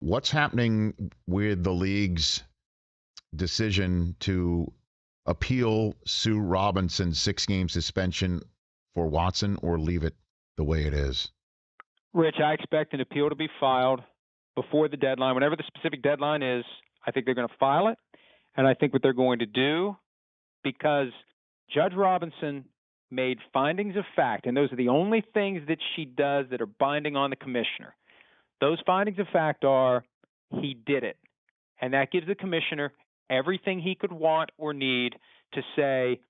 What's happening with the league's decision to appeal Sue Robinson's 6-game suspension for Watson or leave it the way it is? Rich, I expect an appeal to be filed before the deadline. Whenever the specific deadline is, I think they're going to file it. And I think what they're going to do, because Judge Robinson made findings of fact, and those are the only things that she does that are binding on the commissioner. Those findings of fact are he did it. And that gives the commissioner everything he could want or need to say,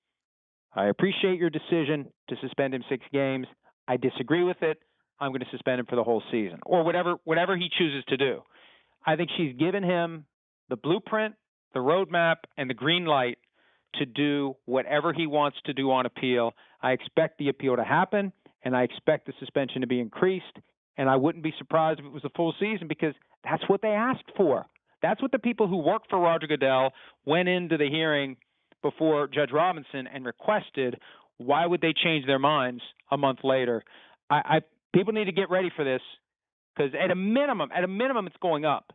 I appreciate your decision to suspend him 6 games. I disagree with it. I'm going to suspend him for the whole season, or whatever he chooses to do. I think she's given him the blueprint, the roadmap, and the green light to do whatever he wants to do on appeal. I expect the appeal to happen, and I expect the suspension to be increased, and I wouldn't be surprised if it was a full season because that's what they asked for. That's what the people who work for Roger Goodell went into the hearing before Judge Robinson and requested. Why would they change their minds a month later? People need to get ready for this because at a minimum, it's going up.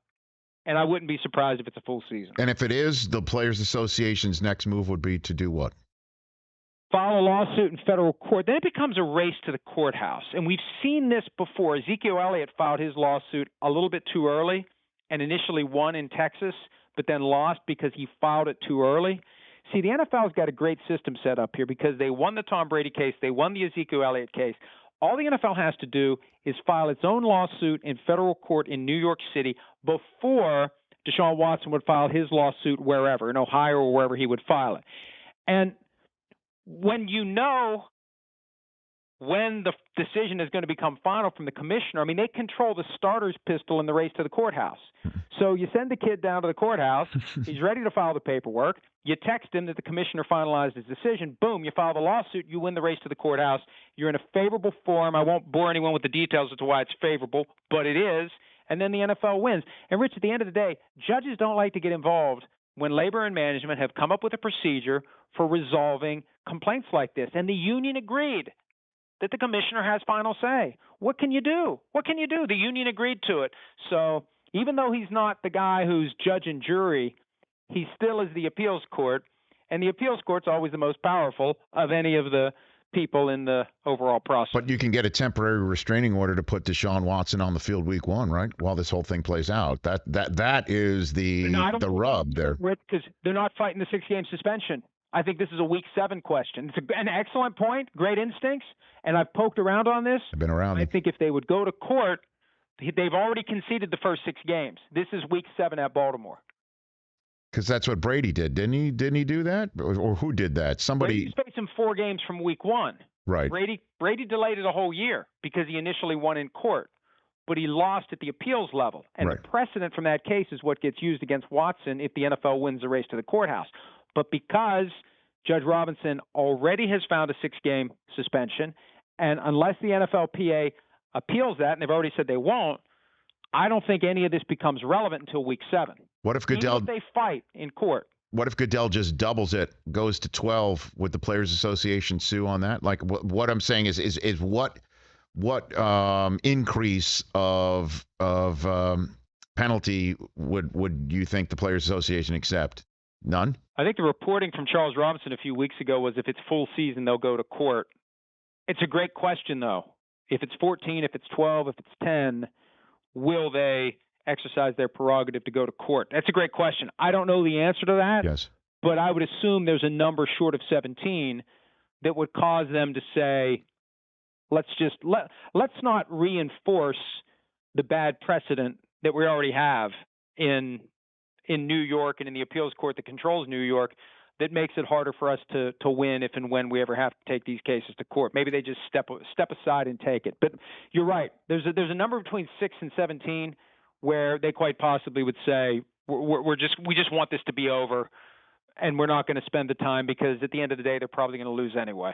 And I wouldn't be surprised if it's a full season. And if it is, the Players Association's next move would be to do what? File a lawsuit in federal court. Then it becomes a race to the courthouse. And we've seen this before. Ezekiel Elliott filed his lawsuit a little bit too early and initially won in Texas, but then lost because he filed it too early. See, the NFL's got a great system set up here because they won the Tom Brady case. They won the Ezekiel Elliott case. All the NFL has to do is file its own lawsuit in federal court in New York City before Deshaun Watson would file his lawsuit wherever, in Ohio or wherever he would file it. And when you know when the decision is going to become final from the commissioner, I mean, they control the starter's pistol in the race to the courthouse. So you send the kid down to the courthouse. He's ready to file the paperwork. You text him that the commissioner finalized his decision. Boom, you file the lawsuit. You win the race to the courthouse. You're in a favorable forum. I won't bore anyone with the details as to why it's favorable, but it is. And then the NFL wins. And, Rich, at the end of the day, judges don't like to get involved when labor and management have come up with a procedure for resolving complaints like this. And the union agreed that the commissioner has final say. What can you do? What can you do? The union agreed to it. So even though he's not the guy who's judge and jury, he still is the appeals court, and the appeals court's always the most powerful of any of the people in the overall process. But you can get a temporary restraining order to put Deshaun Watson on the field week 1, right? While this whole thing plays out. That is the rub there. Because they're not fighting the 6-game suspension. I think this is a week 7 question. It's an excellent point, great instincts, and I've poked around on this. I've been around. I think if they would go to court, they've already conceded the first 6 games. This is week 7 at Baltimore. Because that's what Brady did, didn't he? Didn't he do that? Or who did that? Somebody. Brady's facing 4 games from week 1. Right. Brady delayed it a whole year because he initially won in court, but he lost at the appeals level. And right. The precedent from that case is what gets used against Watson if the NFL wins the race to the courthouse. But because Judge Robinson already has found a 6-game suspension, and unless the NFLPA appeals that, and they've already said they won't, I don't think any of this becomes relevant until week 7. What if Goodell? Even if they fight in court. What if Goodell just doubles it, goes to 12? Would the Players Association sue on that? Like what I'm saying is what increase of penalty would you think the Players Association accept? None? I think the reporting from Charles Robinson a few weeks ago was if it's full season, they'll go to court. It's a great question, though. If it's 14, if it's 12, if it's 10, will they exercise their prerogative to go to court? That's a great question. I don't know the answer to that. Yes. But I would assume there's a number short of 17 that would cause them to say, let's not reinforce the bad precedent that we already have in New York and in the appeals court that controls New York that makes it harder for us to win if and when we ever have to take these cases to court. Maybe they just step aside and take it. But you're right. There's a number between 6 and 17 where they quite possibly would say we just want this to be over, and we're not going to spend the time because at the end of the day they're probably going to lose anyway.